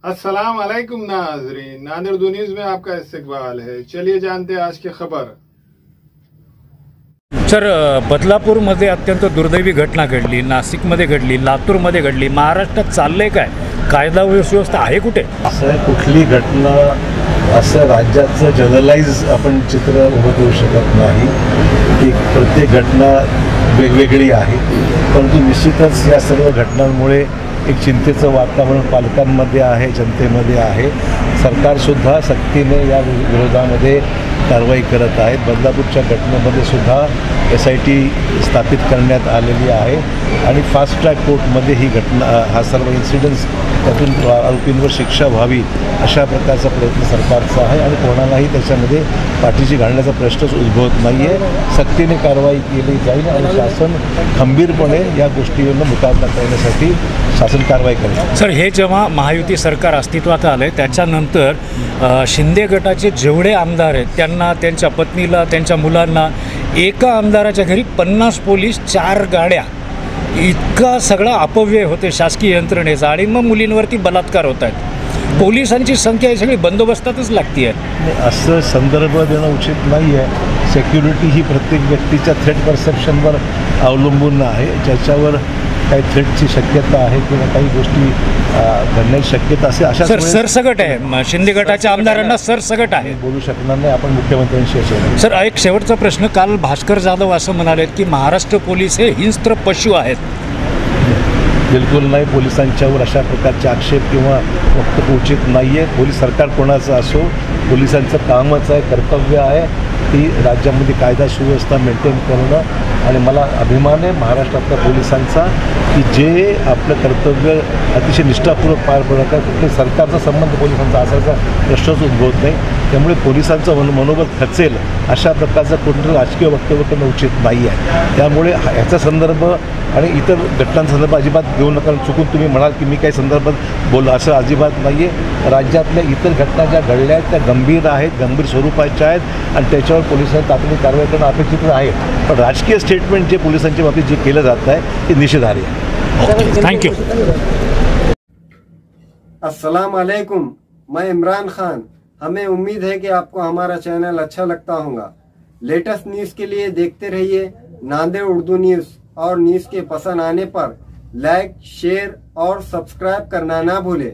अस्सलाम वालेकुम नाज़रीन, नादिर उर्दू न्यूज में आपका इस्तकबाल है। चलिए जानते हैं आज की खबर। सर, बदलापूरमध्ये अत्यंत दुर्दैवी घटना घडली, नाशिकमध्ये घडली, लातूरमध्ये घडली. महाराष्ट्रात चाललंय काय? कायदा व्यवस्था आहे कुठे? असं कुठली घटना असं राज्याचं जनरलाइज आपण चित्र उभं करू शकत नाही की प्रत्येक घटना वेगवेगळी आहे. परंतु निश्चितच या सर्व घटनांमुळे एक चिंतेचं वातावरण पालकांमध्ये आहे, जनतेमध्ये आहे. सरकारसुद्धा सक्तीने या विरोधामध्ये कारवाई करत आहेत. बदलापूरच्या घटनेमध्ये सुद्धा SIT स्थापित करण्यात आलेली आहे आणि फास्ट ट्रॅक कोर्टमध्ये ही घटना हा सर्व इन्सिडन्स त्यातून आरोपींवर शिक्षा व्हावी अशा प्रकारचा प्रयत्न सरकारचा आहे आणि कोणालाही त्याच्यामध्ये पाठीशी घालण्याचा प्रश्नच उद्भवत नाही आहे. सक्तीने कारवाई केली जाईल आणि शासन खंबीरपणे या गोष्टींवर मुकाबला करण्यासाठी शासन कारवाई करेल. सर, हे जेव्हा महायुती सरकार अस्तित्वात आलं त्याच्यानंतर शिंदे गटाचे जेवढे आमदार आहेत त्यांना, त्यांच्या पत्नीला, त्यांच्या मुलांना, एका आमदाराच्या घरी 50 पोलीस, 4 गाड्या, इतका सगळा अपव्यय होते शासकीय यंत्रणेचा आणि मग मुलींवरती बलात्कार होत आहेत. पोलिसांची संख्या ही सगळी बंदोबस्तातच लागते आहे. असं संदर्भ देणं उचित नाही आहे. सिक्युरिटी ही प्रत्येक व्यक्तीच्या थ्रेट परसेप्शनवर अवलंबून आहे. ज्याच्यावर काही थ्रेटची शक्यता आहे किंवा काही गोष्टी घडण्याची शक्यता असे अशा सरसकट आहे. शिंदे गटाच्या आमदारांना सरसकट आहे. बोलू शकणार नाही आपण मुख्यमंत्र्यांशी असेल. सर, एक शेवटचा प्रश्न. काल भास्कर जाधव असं म्हणालेत की महाराष्ट्र पोलीस हे हिंस्त्र पशु आहेत. बिलकुल नाही. पोलिसांच्यावर अशा प्रकारचे आक्षेप किंवा वक्तव्य उचित नाही आहे. पोलीस सरकार कोणाचं असो, पोलिसांचं कामच आहे, कर्तव्य आहे की राज्यामध्ये कायदा सुव्यवस्था मेंटेन करणं. आणि मला अभिमान आहे महाराष्ट्रातल्या पोलिसांचा की जे आपलं कर्तव्य अतिशय निष्ठापूर्वक पार पडत आहे. कुठे सरकारचा संबंध पोलिसांचा असायचा प्रश्नच उद्भवत नाही. त्यामुळे पोलिसांचं मनोबल खचेल अशा प्रकारचं कोणतं राजकीय वक्तव्य करणं उचित नाही आहे. त्यामुळे ह्याचा संदर्भ आणि इतर घटनांसंदर्भ अजिबात घेऊ नका. चुकून तुम्ही म्हणाल की मी काही संदर्भात बोललो, असं अजिबात नाही आहे. राज्यातल्या इतर घटना ज्या घडल्या आहेत त्या गंभीर आहेत, गंभीर स्वरूपाच्या आहेत आणि त्याच्यावर पोलिसांनी तातडीने कारवाई करणं अपेक्षित आहे. पण राजकीय स्टेटमेंट जे पोलिसांच्या बाबतीत जे केलं जात आहे ते निषेधार्ह आहे. थँक्यू. अस्सलाम वालेकुम, मैं इमरान खान. हमें उम्मीद है कि आपको हमारा चैनल अच्छा लगता होगा. लेटेस्ट न्यूज़ के लिए देखते रहिए नादिर उर्दू न्यूज़ और न्यूज़ के पसंद आने पर लाइक, शेयर और सब्सक्राइब करना ना भूलें.